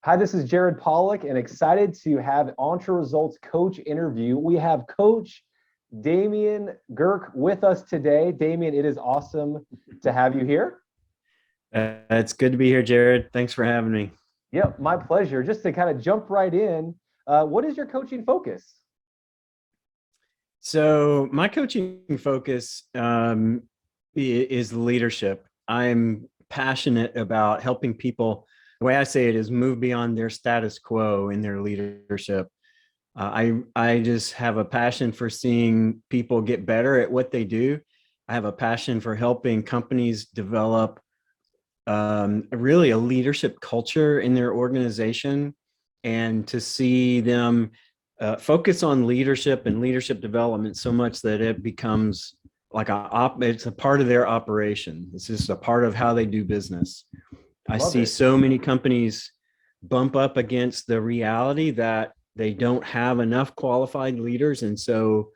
Hi, this is Jared Polak, and excited to have Entre Results coach interview. We have Coach Damian Gerke with us today. Damian, it is awesome to have you here. It's good to be here, Jared. Thanks for having me. Yep, my pleasure. Just to kind of jump right in, what is your coaching focus? So my coaching focus is leadership. I'm passionate about helping people. The way I say it is move beyond their status quo in their leadership. I just have a passion for seeing people get better at what they do. I have a passion for helping companies develop really a leadership culture in their organization, and to see them focus on leadership and leadership development so much that it becomes like it's a part of their operation. It's just a part of how they do business. I Love see it. so many companies bump up against the reality that they don't have enough qualified leaders, and so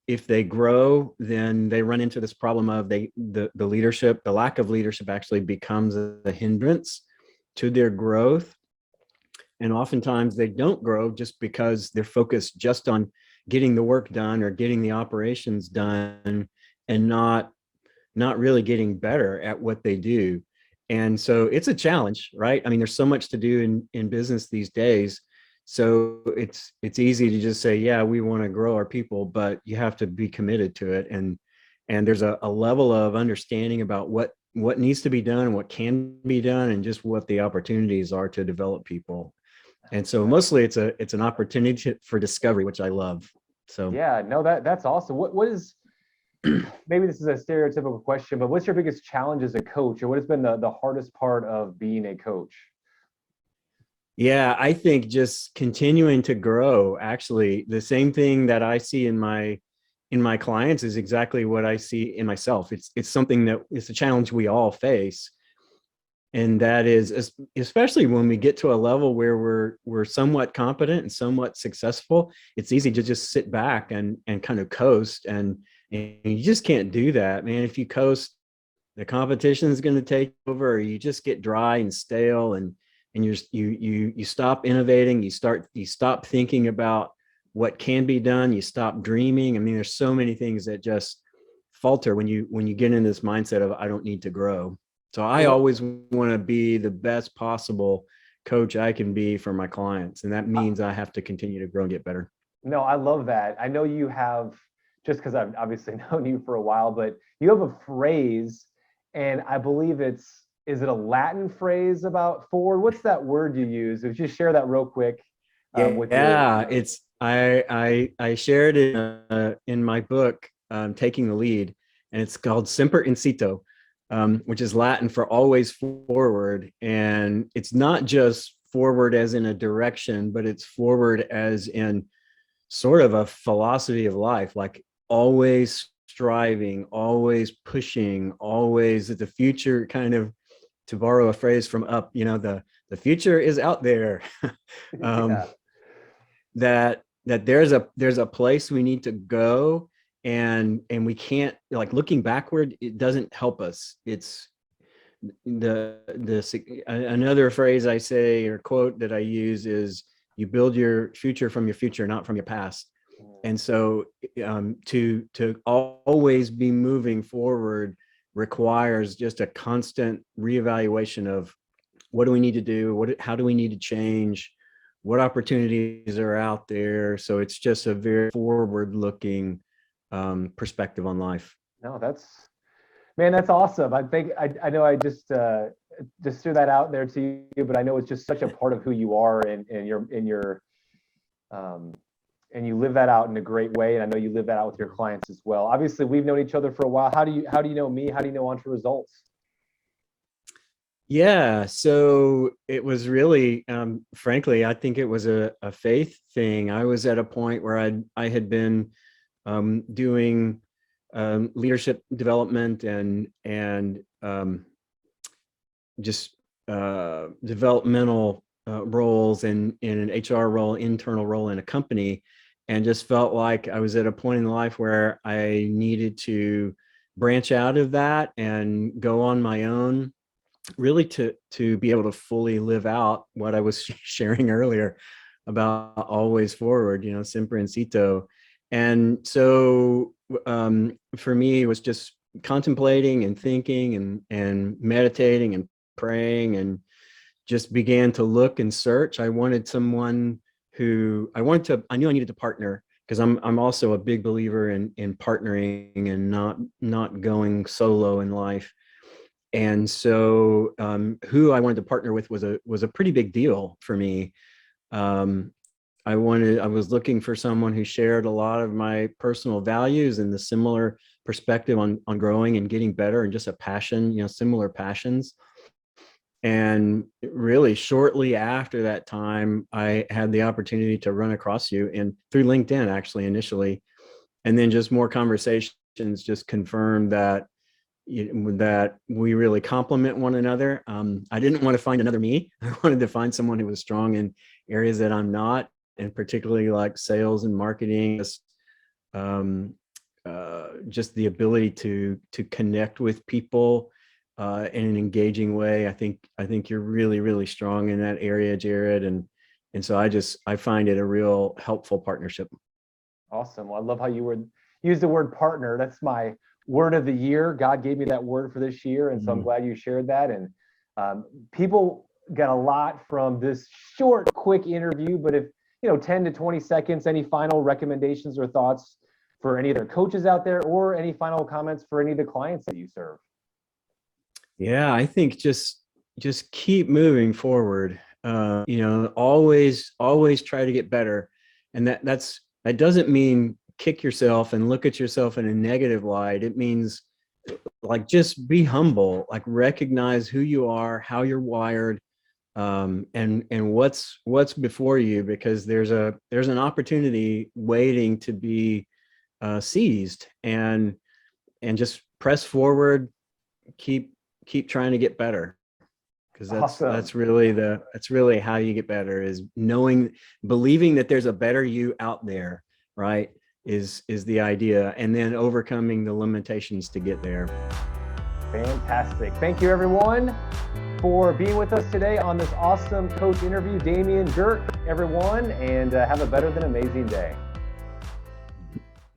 if they grow, then they run into this problem of the leadership, the lack of leadership actually becomes a hindrance to their growth. And oftentimes they don't grow just because they're focused just on getting the work done or getting the operations done, and not really getting better at what they do. And so it's a challenge, right? I mean, there's so much to do in business these days. So it's easy to just say, yeah, we want to grow our people, but you have to be committed to it. And there's a level of understanding about what needs to be done, what can be done, and just what the opportunities are to develop people. And so mostly it's an opportunity for discovery, which I love. So Yeah, no, that's awesome. What is maybe this is a stereotypical question, but what's your biggest challenge as a coach, or what has been the hardest part of being a coach? yeah, I think just continuing to grow. Actually, the same thing that I see in my clients is exactly what I see in myself. It's something that it's a challenge we all face, and that is especially when we get to a level where we're somewhat competent and somewhat successful. It's easy to just sit back and kind of coast, and you just can't do that, man. If you coast, the competition is going to take over, or you just get dry and stale, and you stop innovating. You stop thinking about what can be done. You stop dreaming. I mean, there's so many things that just falter when you get in this mindset of I don't need to grow. So I Well, always want to be the best possible coach I can be for my clients, and that means I have to continue to grow and get better. no, I love that. I know you have, just because I've obviously known you for a while, but you have a phrase, and I believe is it a Latin phrase about forward? What's that word you use? If you just share that real quick with your Yeah, listeners. it's I shared it in my book, Taking the Lead, and it's called Semper Incito, which is Latin for always forward. And it's not just forward as in a direction, but it's forward as in sort of a philosophy of life, like always striving, always pushing, always at the future, kind of, to borrow a phrase from Up, the future is out there. um, Yeah. that there's a place we need to go, and we can't, like, looking backward, it doesn't help us. It's another phrase I say, or quote that I use, is you build your future from your future, not from your past. And so to always be moving forward requires just a constant reevaluation of what do we need to do, how do we need to change, what opportunities are out there. So it's just a very forward looking perspective on life. No, that's man, that's awesome. I think I know I just threw that out there to you, but I know it's just such a part of who you are and your um and you live that out in a great way. And I know you live that out with your clients as well. Obviously, we've known each other for a while. How do you know me? How do you know Entre Results? Yeah, so it was really, frankly, I think it was a faith thing. I was at a point where I had been doing leadership development and just developmental roles in an HR role, internal role in a company, and just felt like I was at a point in life where I needed to branch out of that and go on my own. really to be able to fully live out what I was sharing earlier about always forward, sempre incito. And so for me, it was just contemplating and thinking and meditating and praying, and just began to look and search. I wanted someone who I knew I needed to partner, because I'm also a big believer in partnering and not going solo in life. And so who I wanted to partner with was a pretty big deal for me. Um, I was looking for someone who shared a lot of my personal values and the similar perspective on growing and getting better, and just a passion, similar passions. And really shortly after that time, I had the opportunity to run across you, and through LinkedIn actually initially, and then just more conversations just confirmed that that we really complement one another. I didn't want to find another me. I wanted to find someone who was strong in areas that I'm not, and particularly like sales and marketing. Just the ability to connect with people in an engaging way. I think you're really, really strong in that area, Jared. And so I find it a real helpful partnership. Awesome. Well, I love how you use the word partner. That's my word of the year. God gave me that word for this year. And so I'm glad you shared that. And people got a lot from this short, quick interview, but if, 10 to 20 seconds, any final recommendations or thoughts for any of their coaches out there, or any final comments for any of the clients that you serve? Yeah, I think just keep moving forward. Always try to get better. And that doesn't mean kick yourself and look at yourself in a negative light. It means like just be humble, like recognize who you are, how you're wired, and what's before you, because there's an opportunity waiting to be seized, and just press forward, keep trying to get better, because that's really how you get better, is believing that there's a better you out there, right? Is the idea, and then overcoming the limitations to get there. Fantastic. Thank you, everyone, for being with us today on this awesome coach interview. Damian Gerke, everyone, and have a better than amazing day.